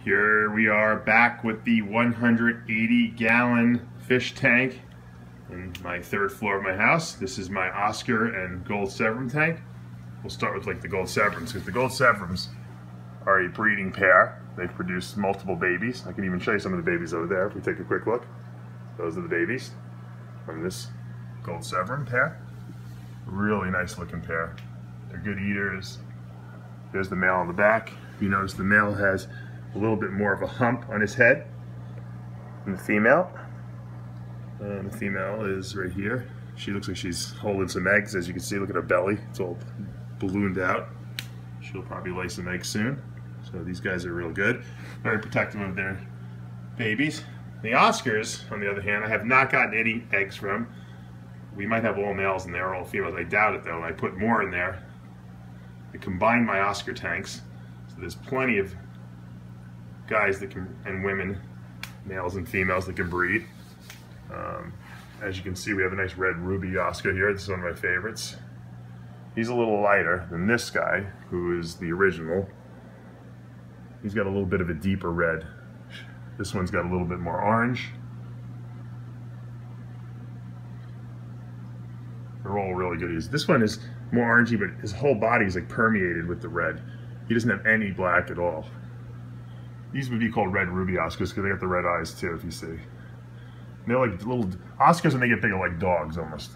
Here we are back with the 180-gallon fish tank in my third floor of my house. This is my Oscar and Gold Severum tank. We'll start with the Gold Severums, because the Gold Severums are a breeding pair. They've produced multiple babies. I can even show you some of the babies over there if we take a quick look. Those are the babies from this Gold Severum pair. Really nice looking pair. They're good eaters. There's the male on the back. You notice the male has a little bit more of a hump on his head than the female. And the female is right here. She looks like she's holding some eggs. As you can see, look at her belly. It's all ballooned out. She'll probably lay some eggs soon. So these guys are real good. Very protective of their babies. The Oscars, on the other hand, I have not gotten any eggs from. We might have all males in there, all females. I doubt it though. I put more in there. I combined my Oscar tanks. So there's plenty of guys that can, and women, males and females, that can breed. As you can see, we have a nice red ruby Oscar here. This is one of my favorites. He's a little lighter than this guy, who is the original. He's got a little bit of a deeper red. This one's got a little bit more orange. They're all really good. This one is more orangey, but his whole body is like permeated with the red. He doesn't have any black at all. These would be called red ruby Oscars because they got the red eyes too, if you see. And they're like little Oscars, when they get big, are like dogs almost.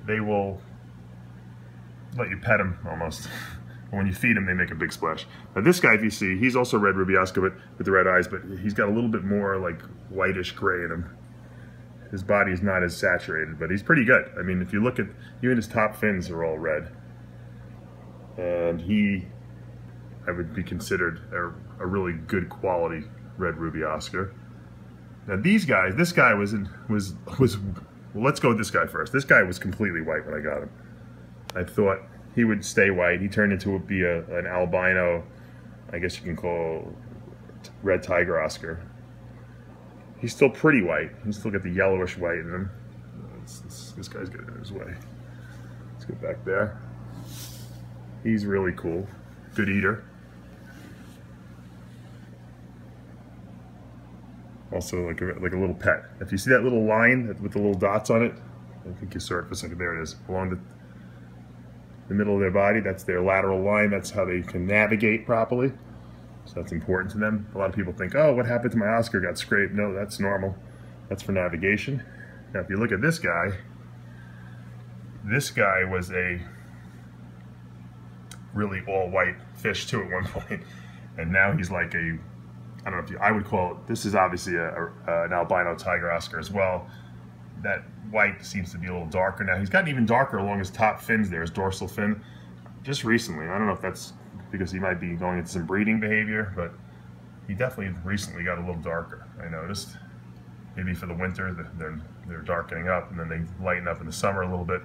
They will let you pet them almost. And when you feed them, they make a big splash. Now this guy, if you see, he's also red ruby Oscar, but with the red eyes, but he's got a little bit more like whitish gray in him. His body is not as saturated, but he's pretty good. I mean, if you look at, even his top fins are all red. And I would be considered a really good quality red ruby Oscar. Now these guys, this guy was well, let's go with this guy first. This guy was completely white when I got him. I thought he would stay white. He turned into an albino, I guess you can call, Red Tiger Oscar. He's still pretty white. He's still got the yellowish white in him. This guy's getting in his way. Let's get back there. He's really cool. Good eater. Also like a little pet. If you see that little line with the little dots on it, I think you saw it for a second. There it is. Along the middle of their body, that's their lateral line. That's how they can navigate properly. So that's important to them. A lot of people think, oh, what happened to my Oscar? Got scraped. No, that's normal. That's for navigation. Now if you look at this guy was a really all-white fish too at one point. And now he's like a, I don't know if I would call it, this is obviously an Albino Tiger Oscar as well. That white seems to be a little darker now. He's gotten even darker along his top fins there, his dorsal fin, just recently. I don't know if that's because he might be going into some breeding behavior, but he definitely recently got a little darker, I noticed. Maybe for the winter, they're darkening up, and then they lighten up in the summer a little bit.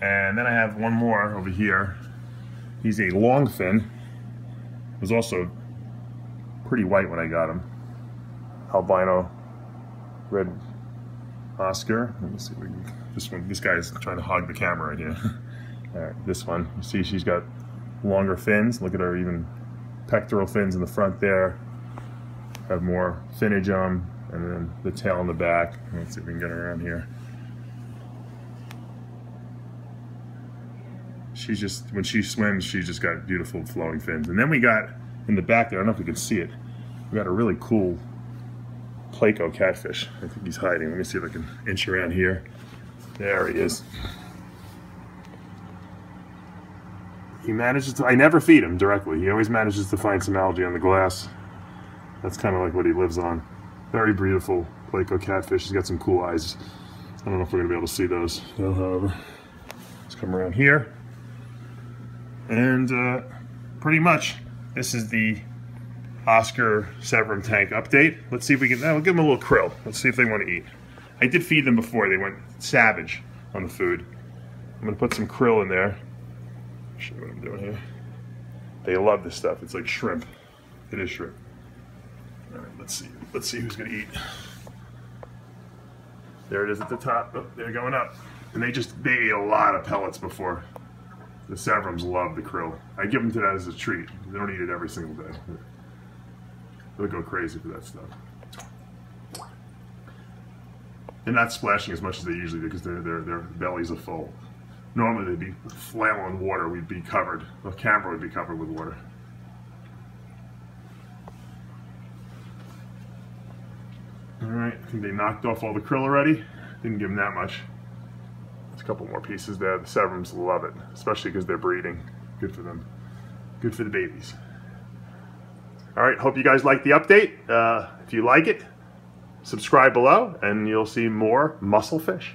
And then I have one more over here. He's a long fin. Was also pretty white when I got him. Albino Red Oscar. Let me see if we can, this guy's trying to hog the camera right here. All right, this one, you see she's got longer fins. Look at her even pectoral fins in the front there. Have more finnage on them, and then the tail in the back. Let's see if we can get her around here. She's just, when she swims, she's just got beautiful flowing fins. And then we got, in the back there, I don't know if you can see it, we got a really cool Pleco Catfish. I think he's hiding. Let me see if I can inch around here. There he is. He manages to, I never feed him directly. He always manages to find some algae on the glass. That's kind of like what he lives on. Very beautiful Pleco Catfish. He's got some cool eyes. I don't know if we're going to be able to see those. However, let's come around here. And pretty much, this is the Oscar Severum tank update. Let's see if we can, we'll give them a little krill. Let's see if they want to eat. I did feed them before. They went savage on the food. I'm going to put some krill in there. Show you what I'm doing here. They love this stuff. It's like shrimp. It is shrimp. All right, let's see. Let's see who's going to eat. There it is at the top. Oh, they're going up. And they ate a lot of pellets before. The Severums love the krill. I give them to that as a treat. They don't eat it every single day. They'll go crazy for that stuff. They're not splashing as much as they usually do because their bellies are full. Normally they'd be flailing in water, we'd be covered. The camera would be covered with water. Alright, I think they knocked off all the krill already. Didn't give them that much. There's a couple more pieces there. The Severums love it, especially because they're breeding. Good for them. Good for the babies. Alright, hope you guys like the update. If you like it, subscribe below and you'll see more muscle fish.